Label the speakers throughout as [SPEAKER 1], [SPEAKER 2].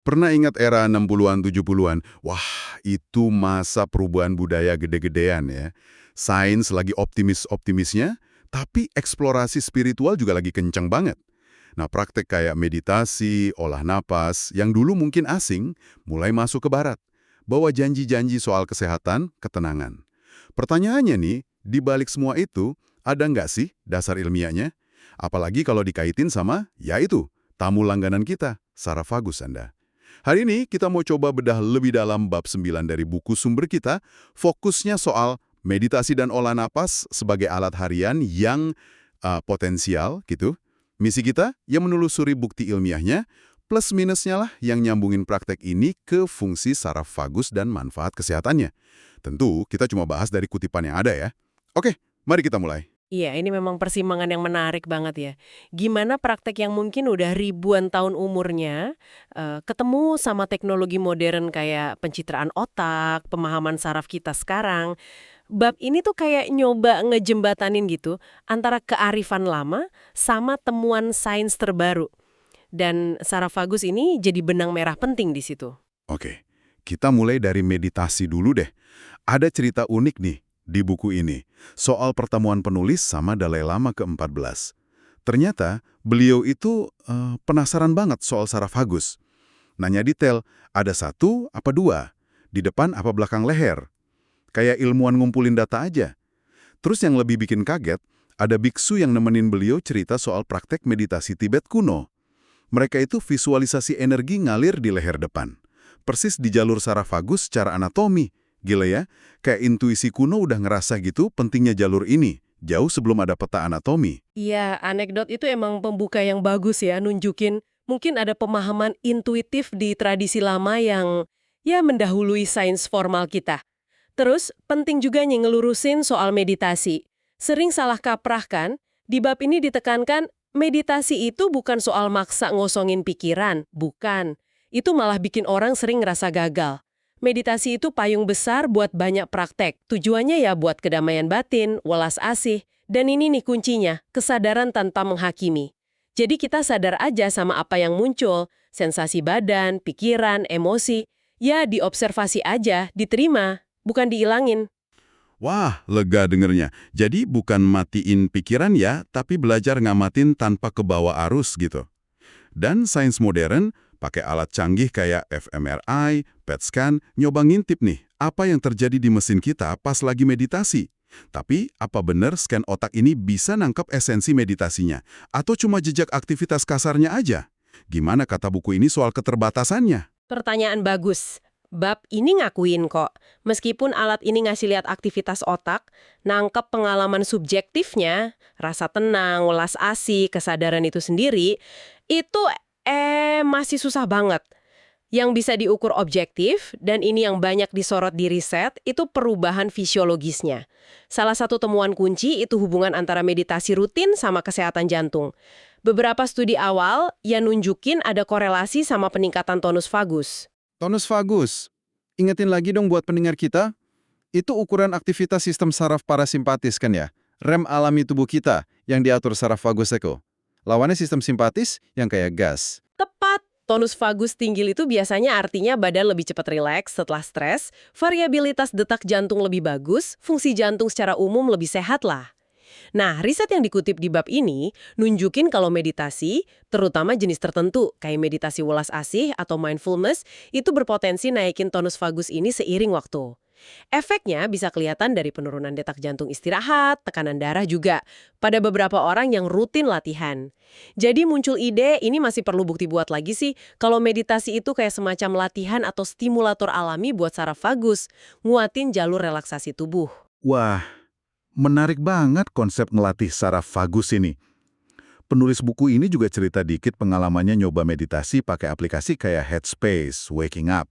[SPEAKER 1] Pernah ingat era 60-an, 70-an? Wah, itu masa perubahan budaya gede-gedean ya. Sains lagi optimis-optimisnya, tapi eksplorasi spiritual juga lagi kencang banget. Nah, praktek kayak meditasi, olah napas, yang dulu mungkin asing, mulai masuk ke barat. Bawa janji-janji soal kesehatan, ketenangan. Pertanyaannya nih, di balik semua itu, ada nggak sih dasar ilmiahnya? Apalagi kalau dikaitin sama, ya itu, tamu langganan kita, Sarah Fagus Anda. Hari ini kita mau coba bedah lebih dalam bab 9 dari buku sumber kita, fokusnya soal meditasi dan olah napas sebagai alat harian yang potensial gitu. Misi kita yang menelusuri bukti ilmiahnya, plus minusnya lah yang nyambungin praktek ini ke fungsi saraf vagus dan manfaat kesehatannya. Tentu kita cuma bahas dari kutipan yang ada ya. Oke, mari kita mulai.
[SPEAKER 2] Iya, ini memang persimpangan yang menarik banget ya. Gimana praktek yang mungkin udah ribuan tahun umurnya, ketemu sama teknologi modern kayak pencitraan otak, pemahaman saraf kita sekarang. Bab ini tuh kayak nyoba ngejembatanin gitu antara kearifan lama sama temuan sains terbaru. Dan saraf vagus ini jadi benang merah penting di situ.
[SPEAKER 1] Oke, kita mulai dari meditasi dulu deh. Ada cerita unik nih di buku ini, soal pertemuan penulis sama Dalai Lama ke-14. Ternyata beliau itu penasaran banget soal saraf vagus. Nanya detail, ada satu apa dua? Di depan apa belakang leher? Kayak ilmuwan ngumpulin data aja. Terus yang lebih bikin kaget, ada biksu yang nemenin beliau cerita soal praktek meditasi Tibet kuno. Mereka itu visualisasi energi ngalir di leher depan. Persis di jalur saraf vagus secara anatomi. Gila ya, kayak intuisi kuno udah ngerasa gitu pentingnya jalur ini, jauh sebelum ada peta anatomi.
[SPEAKER 2] Iya, anekdot itu emang pembuka yang bagus ya, nunjukin mungkin ada pemahaman intuitif di tradisi lama yang ya mendahului sains formal kita. Terus, penting juga nih ngelurusin soal meditasi. Sering salah kaprah kan? Di bab ini ditekankan, meditasi itu bukan soal maksa ngosongin pikiran, bukan. Itu malah bikin orang sering ngerasa gagal. Meditasi itu payung besar buat banyak praktek. Tujuannya ya buat kedamaian batin, welas asih. Dan ini nih kuncinya, kesadaran tanpa menghakimi. Jadi kita sadar aja sama apa yang muncul, sensasi badan, pikiran, emosi. Ya diobservasi aja, diterima. Bukan diilangin.
[SPEAKER 1] Wah, lega dengernya. Jadi bukan matiin pikiran ya, tapi belajar ngamatin tanpa kebawa arus gitu. Dan sains modern pakai alat canggih kayak fMRI, PET scan, nyoba ngintip nih, apa yang terjadi di mesin kita pas lagi meditasi. Tapi, apa benar scan otak ini bisa nangkep esensi meditasinya? Atau cuma jejak aktivitas kasarnya aja? Gimana kata buku ini soal keterbatasannya?
[SPEAKER 2] Pertanyaan bagus. Bab ini ngakuin kok, meskipun alat ini ngasih lihat aktivitas otak, nangkep pengalaman subjektifnya, rasa tenang, welas asih, kesadaran itu sendiri, itu masih susah banget. Yang bisa diukur objektif, dan ini yang banyak disorot di riset, itu perubahan fisiologisnya. Salah satu temuan kunci itu hubungan antara meditasi rutin sama kesehatan jantung. Beberapa studi awal yang nunjukin ada korelasi sama peningkatan tonus vagus.
[SPEAKER 3] Tonus vagus. Ingetin lagi dong buat pendengar kita, itu ukuran aktivitas sistem saraf parasimpatis kan ya? Rem alami tubuh kita yang diatur saraf vagus eko. Lawannya sistem simpatis yang kayak gas.
[SPEAKER 2] Tepat. Tonus vagus tinggi itu biasanya artinya badan lebih cepat rileks setelah stres, variabilitas detak jantung lebih bagus, fungsi jantung secara umum lebih sehat lah. Nah, riset yang dikutip di bab ini nunjukin kalau meditasi, terutama jenis tertentu kayak meditasi welas asih atau mindfulness, itu berpotensi naikin tonus vagus ini seiring waktu. Efeknya bisa kelihatan dari penurunan detak jantung istirahat, tekanan darah juga, pada beberapa orang yang rutin latihan. Jadi muncul ide, ini masih perlu bukti buat lagi sih, kalau meditasi itu kayak semacam latihan atau stimulator alami buat saraf vagus, nguatin jalur relaksasi tubuh.
[SPEAKER 1] Wah, menarik banget konsep ngelatih saraf vagus ini. Penulis buku ini juga cerita dikit pengalamannya nyoba meditasi pakai aplikasi kayak Headspace, Waking Up.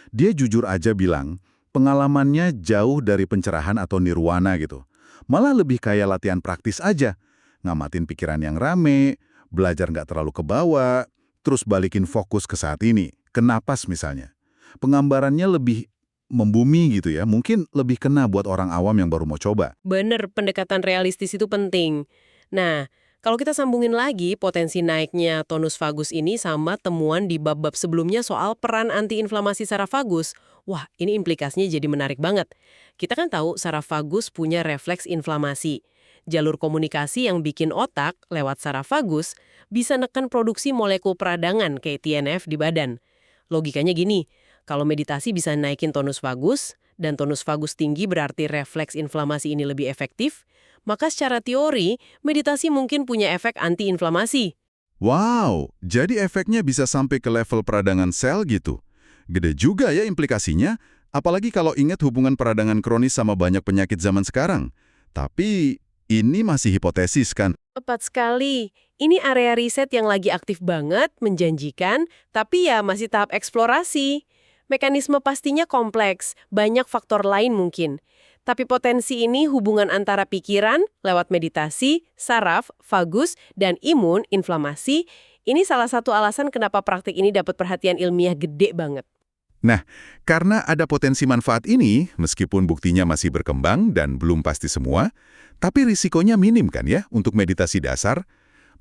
[SPEAKER 1] Dia jujur aja bilang, pengalamannya jauh dari pencerahan atau nirwana gitu. Malah lebih kayak latihan praktis aja. Ngamatin pikiran yang rame, belajar nggak terlalu ke bawah, terus balikin fokus ke saat ini, ke napas misalnya. Penggambarannya lebih membumi gitu ya, mungkin lebih kena buat orang awam yang baru mau coba.
[SPEAKER 2] Bener, pendekatan realistis itu penting. Nah, Kalau kita sambungin lagi potensi naiknya tonus vagus ini sama temuan di bab-bab sebelumnya soal peran antiinflamasi saraf vagus, wah ini implikasinya jadi menarik banget. Kita kan tahu saraf vagus punya refleks inflamasi. Jalur komunikasi yang bikin otak lewat saraf vagus bisa neken produksi molekul peradangan kayak TNF di badan. Logikanya gini, kalau meditasi bisa naikin tonus vagus, dan tonus vagus tinggi berarti refleks inflamasi ini lebih efektif, maka secara teori, meditasi mungkin punya efek antiinflamasi.
[SPEAKER 1] Wow, jadi efeknya bisa sampai ke level peradangan sel gitu. Gede juga ya implikasinya, apalagi kalau ingat hubungan peradangan kronis sama banyak penyakit zaman sekarang. Tapi ini masih hipotesis kan?
[SPEAKER 2] Tepat sekali. Ini area riset yang lagi aktif banget, menjanjikan, tapi ya masih tahap eksplorasi. Mekanisme pastinya kompleks, banyak faktor lain mungkin. Tapi potensi ini hubungan antara pikiran, lewat meditasi, saraf, vagus, dan imun, inflamasi, ini salah satu alasan kenapa praktik ini dapat perhatian ilmiah gede banget.
[SPEAKER 1] Nah, karena ada potensi manfaat ini, meskipun buktinya masih berkembang dan belum pasti semua, tapi risikonya minim kan ya untuk meditasi dasar.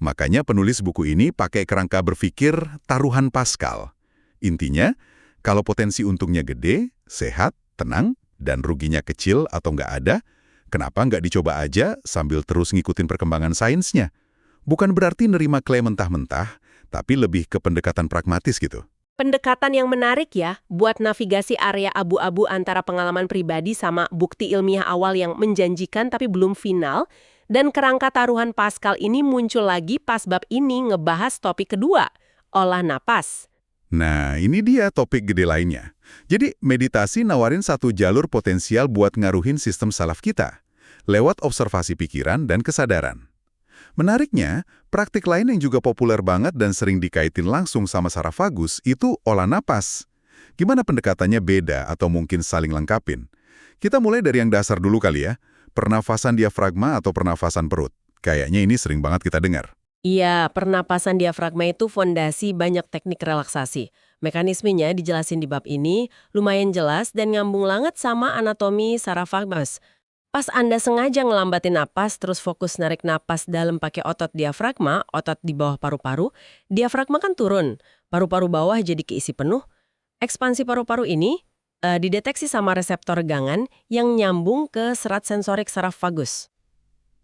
[SPEAKER 1] Makanya penulis buku ini pakai kerangka berpikir taruhan Pascal. Intinya, kalau potensi untungnya gede, sehat, tenang, dan ruginya kecil atau nggak ada, kenapa nggak dicoba aja sambil terus ngikutin perkembangan sainsnya? Bukan berarti nerima klaim mentah-mentah, tapi lebih ke pendekatan pragmatis gitu.
[SPEAKER 2] Pendekatan yang menarik ya, buat navigasi area abu-abu antara pengalaman pribadi sama bukti ilmiah awal yang menjanjikan tapi belum final, dan kerangka taruhan Pascal ini muncul lagi pas bab ini ngebahas topik kedua, olah napas.
[SPEAKER 1] Nah, ini dia topik gede lainnya. Jadi, meditasi nawarin satu jalur potensial buat ngaruhin sistem saraf kita, lewat observasi pikiran dan kesadaran. Menariknya, praktik lain yang juga populer banget dan sering dikaitin langsung sama saraf vagus itu olah napas. Gimana pendekatannya beda atau mungkin saling lengkapin? Kita mulai dari yang dasar dulu kali ya, pernafasan diafragma atau pernafasan perut. Kayaknya ini sering banget kita dengar.
[SPEAKER 2] Iya, pernapasan diafragma itu fondasi banyak teknik relaksasi. Mekanismenya dijelasin di bab ini, lumayan jelas dan nyambung banget sama anatomi saraf vagus. Pas Anda sengaja ngelambatin napas, terus fokus narik napas dalam pakai otot diafragma, otot di bawah paru-paru, diafragma kan turun, paru-paru bawah jadi keisi penuh. Ekspansi paru-paru ini dideteksi sama reseptor gangan yang nyambung ke serat sensorik saraf vagus.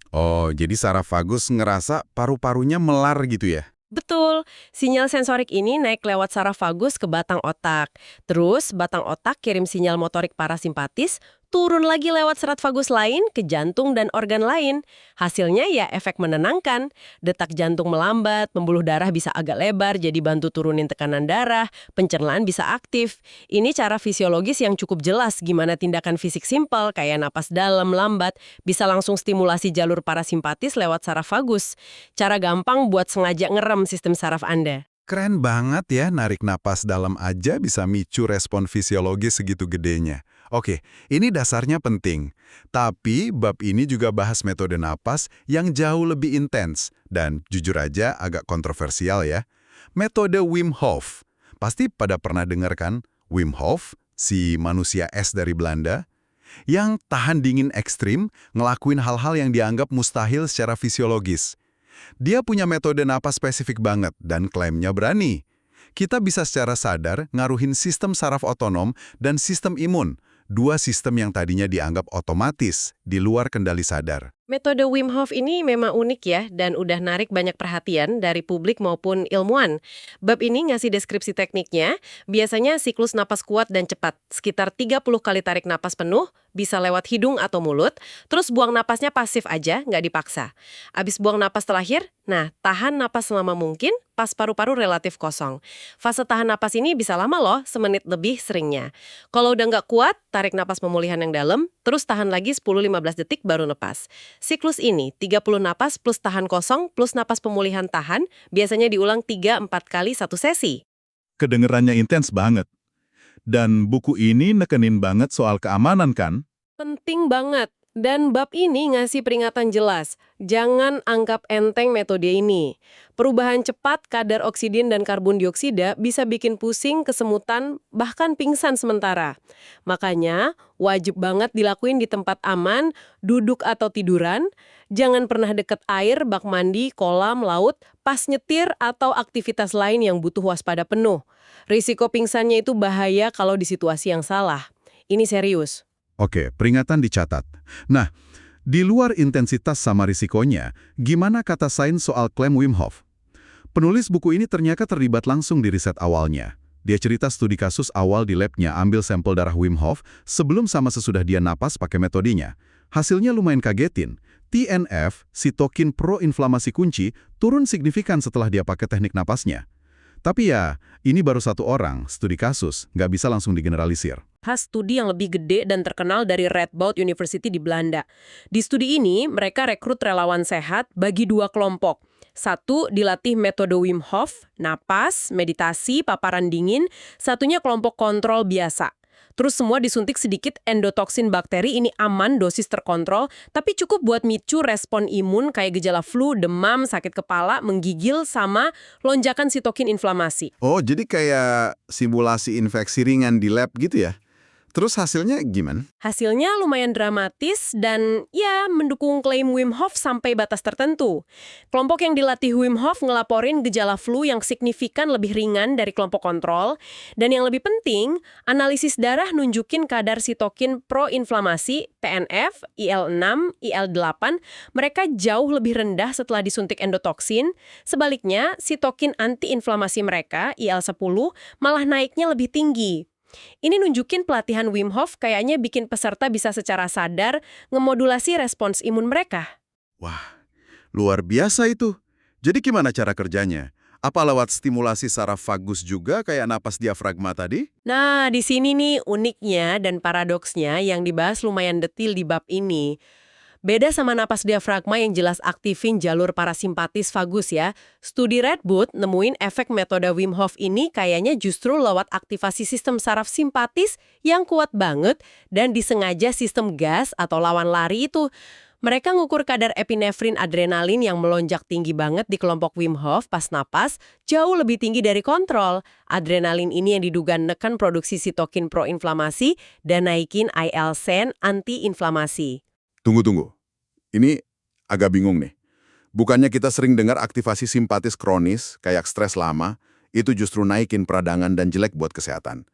[SPEAKER 1] Oh, jadi saraf vagus ngerasa paru-parunya melar gitu ya?
[SPEAKER 2] Betul, sinyal sensorik ini naik lewat saraf vagus ke batang otak. Terus, batang otak kirim sinyal motorik parasimpatis, turun lagi lewat serat vagus lain ke jantung dan organ lain. Hasilnya ya efek menenangkan. Detak jantung melambat, pembuluh darah bisa agak lebar jadi bantu turunin tekanan darah, pencernaan bisa aktif. Ini cara fisiologis yang cukup jelas gimana tindakan fisik simpel kayak napas dalam lambat bisa langsung stimulasi jalur parasimpatis lewat saraf vagus. Cara gampang buat sengaja ngerem sistem saraf Anda.
[SPEAKER 1] Keren banget ya, narik napas dalam aja bisa micu respon fisiologis segitu gedenya. Oke, ini dasarnya penting. Tapi bab ini juga bahas metode napas yang jauh lebih intens dan jujur aja agak kontroversial ya. Metode Wim Hof. Pasti pada pernah dengar kan? Wim Hof, si manusia es dari Belanda, yang tahan dingin ekstrim, ngelakuin hal-hal yang dianggap mustahil secara fisiologis. Dia punya metode napas spesifik banget dan klaimnya berani. Kita bisa secara sadar ngaruhin sistem saraf otonom dan sistem imun, dua sistem yang tadinya dianggap otomatis, di luar kendali sadar.
[SPEAKER 2] Metode Wim Hof ini memang unik ya dan udah narik banyak perhatian dari publik maupun ilmuwan. Bab ini ngasih deskripsi tekniknya, biasanya siklus napas kuat dan cepat, sekitar 30 kali tarik napas penuh, bisa lewat hidung atau mulut, terus buang napasnya pasif aja, nggak dipaksa. Abis buang napas terakhir, nah tahan napas selama mungkin, pas paru-paru relatif kosong. Fase tahan napas ini bisa lama loh, semenit lebih seringnya. Kalau udah nggak kuat, tarik napas pemulihan yang dalam, terus tahan lagi 10-15 detik baru lepas. Siklus ini, 30 napas plus tahan kosong plus napas pemulihan tahan, biasanya diulang 3-4 kali satu sesi.
[SPEAKER 1] Kedengerannya intens banget. Dan buku ini nekenin banget soal keamanan kan?
[SPEAKER 2] Penting banget. Dan bab ini ngasih peringatan jelas, jangan anggap enteng metode ini. Perubahan cepat kadar oksidin dan karbon dioksida bisa bikin pusing, kesemutan, bahkan pingsan sementara. Makanya, wajib banget dilakuin di tempat aman, duduk atau tiduran, jangan pernah deket air, bak mandi, kolam, laut, pas nyetir atau aktivitas lain yang butuh waspada penuh. Risiko pingsannya itu bahaya kalau di situasi yang salah. Ini serius.
[SPEAKER 1] Oke, peringatan dicatat. Nah, di luar intensitas sama risikonya, gimana kata sains soal klaim Wim Hof? Penulis buku ini ternyata terlibat langsung di riset awalnya. Dia cerita studi kasus awal di labnya ambil sampel darah Wim Hof sebelum sama sesudah dia napas pakai metodenya. Hasilnya lumayan kagetin. TNF, sitokin proinflamasi kunci, turun signifikan setelah dia pakai teknik napasnya. Tapi ya, ini baru satu orang, studi kasus, nggak bisa langsung digeneralisir.
[SPEAKER 2] Khas studi yang lebih gede dan terkenal dari Radboud University di Belanda. Di studi ini, mereka rekrut relawan sehat bagi 2 kelompok. Satu dilatih metode Wim Hof, napas, meditasi, paparan dingin. Satunya kelompok kontrol biasa. Terus semua disuntik sedikit endotoksin bakteri, ini aman, dosis terkontrol, tapi cukup buat micu respon imun kayak gejala flu, demam, sakit kepala, menggigil, sama lonjakan sitokin inflamasi.
[SPEAKER 1] Oh, jadi kayak simulasi infeksi ringan di lab gitu ya? Terus hasilnya gimana?
[SPEAKER 2] Hasilnya lumayan dramatis dan ya mendukung klaim Wim Hof sampai batas tertentu. Kelompok yang dilatih Wim Hof ngelaporin gejala flu yang signifikan lebih ringan dari kelompok kontrol. Dan yang lebih penting, analisis darah nunjukin kadar sitokin proinflamasi, TNF, IL-6, IL-8, mereka jauh lebih rendah setelah disuntik endotoksin. Sebaliknya, sitokin antiinflamasi mereka, IL-10, malah naiknya lebih tinggi. Ini nunjukin pelatihan Wim Hof kayaknya bikin peserta bisa secara sadar ngemodulasi respons imun mereka.
[SPEAKER 1] Wah, luar biasa itu. Jadi gimana cara kerjanya? Apa lewat stimulasi saraf vagus juga kayak napas diafragma tadi?
[SPEAKER 2] Nah, di sini nih uniknya dan paradoksnya yang dibahas lumayan detil di bab ini. Beda sama napas diafragma yang jelas aktifin jalur parasimpatis vagus ya. Studi Radboud nemuin efek metode Wim Hof ini kayaknya justru lewat aktivasi sistem saraf simpatis yang kuat banget dan disengaja sistem gas atau lawan lari itu. Mereka ngukur kadar epinefrin adrenalin yang melonjak tinggi banget di kelompok Wim Hof pas napas, jauh lebih tinggi dari kontrol. Adrenalin ini yang diduga neken produksi sitokin proinflamasi dan naikin IL-10 anti-inflamasi.
[SPEAKER 1] Tunggu. Ini agak bingung nih. Bukannya kita sering dengar aktivasi simpatis kronis, kayak stres lama, itu justru naikin peradangan dan jelek buat kesehatan.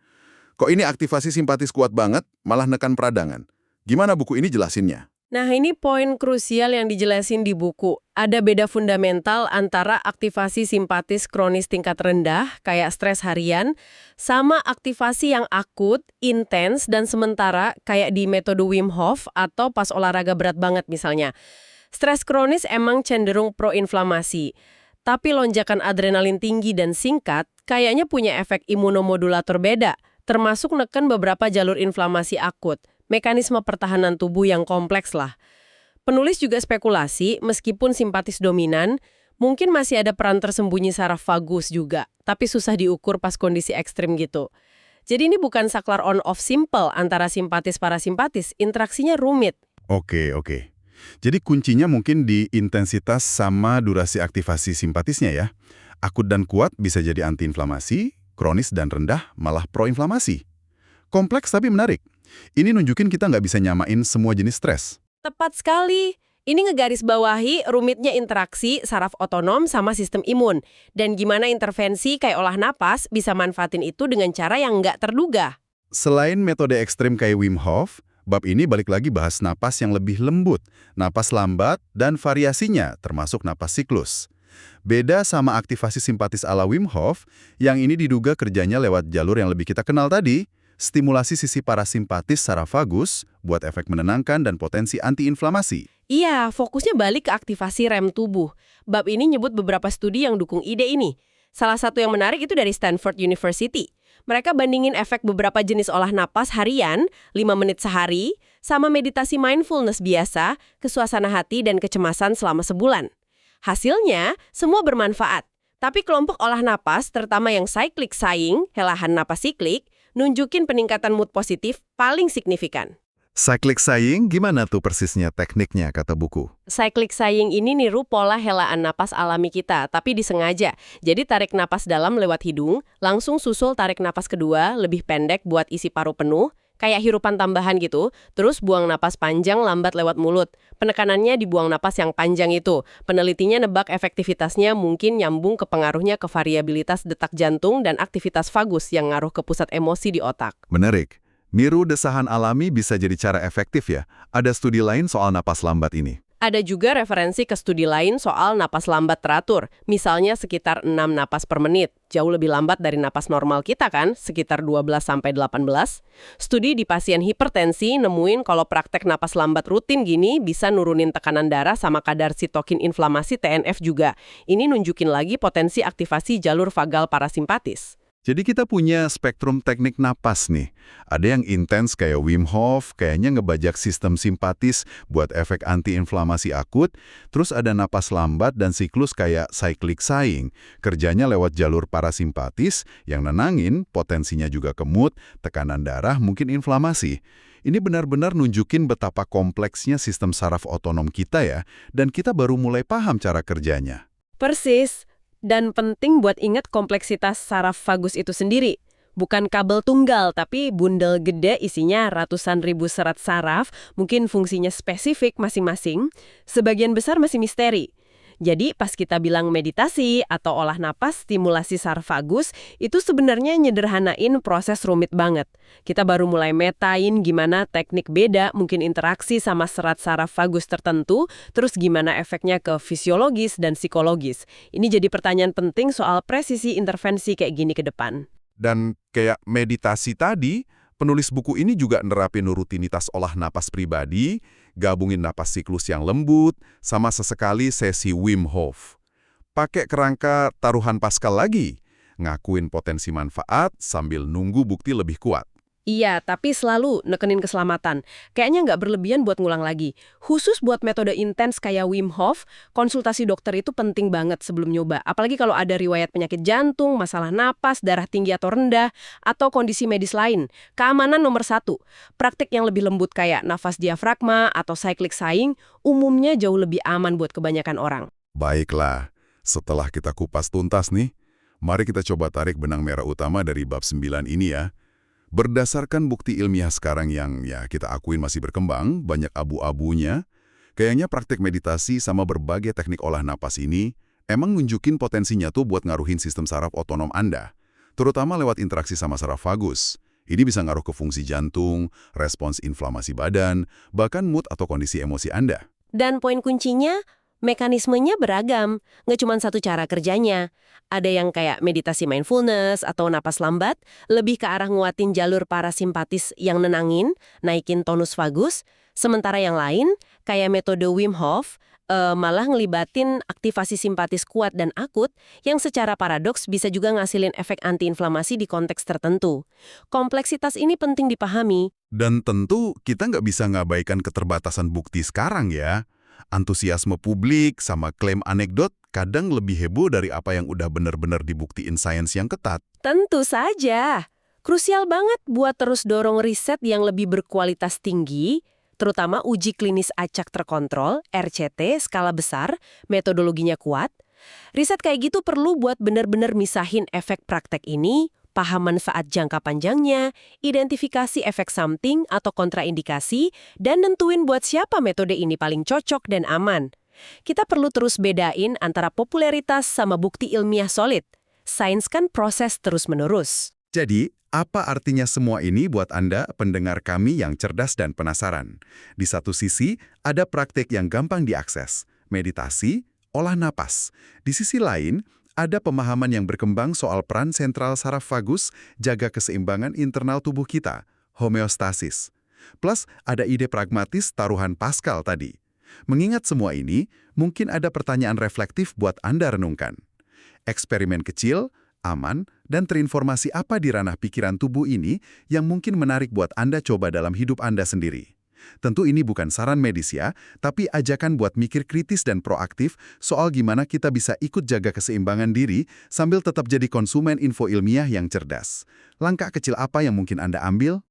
[SPEAKER 1] Kok ini aktivasi simpatis kuat banget, malah nekan peradangan? Gimana buku ini jelasinnya?
[SPEAKER 2] Nah, ini poin krusial yang dijelasin di buku. Ada beda fundamental antara aktivasi simpatis kronis tingkat rendah, kayak stres harian, sama aktivasi yang akut, intens, dan sementara, kayak di metode Wim Hof atau pas olahraga berat banget misalnya. Stres kronis emang cenderung proinflamasi, tapi lonjakan adrenalin tinggi dan singkat kayaknya punya efek imunomodulator beda, termasuk neken beberapa jalur inflamasi akut. Mekanisme pertahanan tubuh yang kompleks lah. Penulis juga spekulasi, meskipun simpatis dominan, mungkin masih ada peran tersembunyi saraf vagus juga, tapi susah diukur pas kondisi ekstrim gitu. Jadi ini bukan saklar on-off simple antara simpatis-parasimpatis, interaksinya rumit.
[SPEAKER 1] Oke. Jadi kuncinya mungkin di intensitas sama durasi aktivasi simpatisnya ya. Akut dan kuat bisa jadi antiinflamasi, kronis dan rendah malah proinflamasi. Kompleks tapi menarik. Ini nunjukin kita nggak bisa nyamain semua jenis stres.
[SPEAKER 2] Tepat sekali. Ini ngegarisbawahi rumitnya interaksi saraf otonom sama sistem imun. Dan gimana intervensi kayak olah napas bisa manfaatin itu dengan cara yang nggak terduga.
[SPEAKER 1] Selain metode ekstrim kayak Wim Hof, bab ini balik lagi bahas napas yang lebih lembut, napas lambat, dan variasinya termasuk napas siklus. Beda sama aktivasi simpatis ala Wim Hof, yang ini diduga kerjanya lewat jalur yang lebih kita kenal tadi, stimulasi sisi parasimpatis saraf vagus buat efek menenangkan dan potensi antiinflamasi.
[SPEAKER 2] Iya, fokusnya balik ke aktivasi rem tubuh. Bab ini nyebut beberapa studi yang dukung ide ini. Salah satu yang menarik itu dari Stanford University. Mereka bandingin efek beberapa jenis olah napas harian, 5 menit sehari, sama meditasi mindfulness biasa, ke suasana hati dan kecemasan selama sebulan. Hasilnya, semua bermanfaat. Tapi kelompok olah napas, terutama yang cyclic sighing, helahan napas siklik, nunjukin peningkatan mood positif paling signifikan.
[SPEAKER 1] Cyclic sighing gimana tuh persisnya tekniknya kata buku?
[SPEAKER 2] Cyclic sighing ini niru pola helaan napas alami kita, tapi disengaja. Jadi tarik napas dalam lewat hidung, langsung susul tarik napas kedua, lebih pendek buat isi paru penuh, kayak hirupan tambahan gitu, terus buang napas panjang lambat lewat mulut. Penekanannya di buang napas yang panjang itu. Penelitinya nebak efektivitasnya mungkin nyambung ke pengaruhnya ke variabilitas detak jantung dan aktivitas vagus yang ngaruh ke pusat emosi di otak.
[SPEAKER 1] Menarik. Niru desahan alami bisa jadi cara efektif ya. Ada studi lain soal napas lambat ini.
[SPEAKER 2] Ada juga referensi ke studi lain soal napas lambat teratur, misalnya sekitar 6 napas per menit. Jauh lebih lambat dari napas normal kita kan, sekitar 12-18. Studi di pasien hipertensi nemuin kalau praktek napas lambat rutin gini bisa nurunin tekanan darah sama kadar sitokin inflamasi TNF juga. Ini nunjukin lagi potensi aktivasi jalur vagal parasimpatis.
[SPEAKER 1] Jadi kita punya spektrum teknik napas nih. Ada yang intens kayak Wim Hof, kayaknya ngebajak sistem simpatis buat efek antiinflamasi akut. Terus ada napas lambat dan siklus kayak cyclic sighing. Kerjanya lewat jalur parasimpatis yang nenangin, potensinya juga ke mood, tekanan darah, mungkin inflamasi. Ini benar-benar nunjukin betapa kompleksnya sistem saraf otonom kita ya, dan kita baru mulai paham cara kerjanya.
[SPEAKER 2] Persis. Dan penting buat ingat kompleksitas saraf vagus itu sendiri. Bukan kabel tunggal, tapi bundel gede isinya ratusan ribu serat saraf, mungkin fungsinya spesifik masing-masing, sebagian besar masih misteri. Jadi pas kita bilang meditasi atau olah napas stimulasi saraf vagus, itu sebenarnya nyederhanain proses rumit banget. Kita baru mulai metain gimana teknik beda mungkin interaksi sama serat saraf vagus tertentu, terus gimana efeknya ke fisiologis dan psikologis. Ini jadi pertanyaan penting soal presisi intervensi kayak gini ke depan.
[SPEAKER 1] Dan kayak meditasi tadi, penulis buku ini juga nerapin rutinitas olah napas pribadi, gabungin napas siklus yang lembut, sama sesekali sesi Wim Hof. Pakai kerangka taruhan Pascal lagi, ngakuin potensi manfaat sambil nunggu bukti lebih kuat.
[SPEAKER 2] Iya, tapi selalu nekenin keselamatan. Kayaknya nggak berlebihan buat ngulang lagi. Khusus buat metode intens kayak Wim Hof, konsultasi dokter itu penting banget sebelum nyoba. Apalagi kalau ada riwayat penyakit jantung, masalah napas, darah tinggi atau rendah, atau kondisi medis lain. Keamanan nomor 1. Praktik yang lebih lembut kayak nafas diafragma atau cyclic sighing umumnya jauh lebih aman buat kebanyakan orang.
[SPEAKER 1] Baiklah, setelah kita kupas tuntas nih, mari kita coba tarik benang merah utama dari bab 9 ini ya. Berdasarkan bukti ilmiah sekarang yang ya kita akuin masih berkembang, banyak abu-abunya, kayaknya praktik meditasi sama berbagai teknik olah napas ini emang nunjukin potensinya tuh buat ngaruhin sistem saraf otonom Anda, terutama lewat interaksi sama saraf vagus. Ini bisa ngaruh ke fungsi jantung, respons inflamasi badan, bahkan mood atau kondisi emosi Anda.
[SPEAKER 2] Dan poin kuncinya, mekanismenya beragam, nggak cuma satu cara kerjanya. Ada yang kayak meditasi mindfulness atau napas lambat, lebih ke arah nguatin jalur parasimpatis yang nenangin, naikin tonus vagus. Sementara yang lain, kayak metode Wim Hof, malah ngelibatin aktivasi simpatis kuat dan akut yang secara paradoks bisa juga ngasilin efek antiinflamasi di konteks tertentu. Kompleksitas ini penting dipahami.
[SPEAKER 1] Dan tentu kita nggak bisa ngabaikan keterbatasan bukti sekarang ya. Antusiasme publik sama klaim anekdot kadang lebih heboh dari apa yang udah benar-benar dibuktiin sains yang ketat.
[SPEAKER 2] Tentu saja. Krusial banget buat terus dorong riset yang lebih berkualitas tinggi, terutama uji klinis acak terkontrol, RCT, skala besar, metodologinya kuat. Riset kayak gitu perlu buat benar-benar misahin efek praktek ini, paham manfaat jangka panjangnya, identifikasi efek samping atau kontraindikasi, dan nentuin buat siapa metode ini paling cocok dan aman. Kita perlu terus bedain antara popularitas sama bukti ilmiah solid. Sains kan proses terus-menerus.
[SPEAKER 1] Jadi, apa artinya semua ini buat Anda, pendengar kami yang cerdas dan penasaran? Di satu sisi, ada praktik yang gampang diakses, meditasi, olah napas. Di sisi lain, ada pemahaman yang berkembang soal peran sentral saraf vagus jaga keseimbangan internal tubuh kita, homeostasis. Plus, ada ide pragmatis taruhan Pascal tadi. Mengingat semua ini, mungkin ada pertanyaan reflektif buat Anda renungkan. Eksperimen kecil, aman, dan terinformasi apa di ranah pikiran tubuh ini yang mungkin menarik buat Anda coba dalam hidup Anda sendiri. Tentu ini bukan saran medis ya, tapi ajakan buat mikir kritis dan proaktif soal gimana kita bisa ikut jaga keseimbangan diri sambil tetap jadi konsumen info ilmiah yang cerdas. Langkah kecil apa yang mungkin Anda ambil?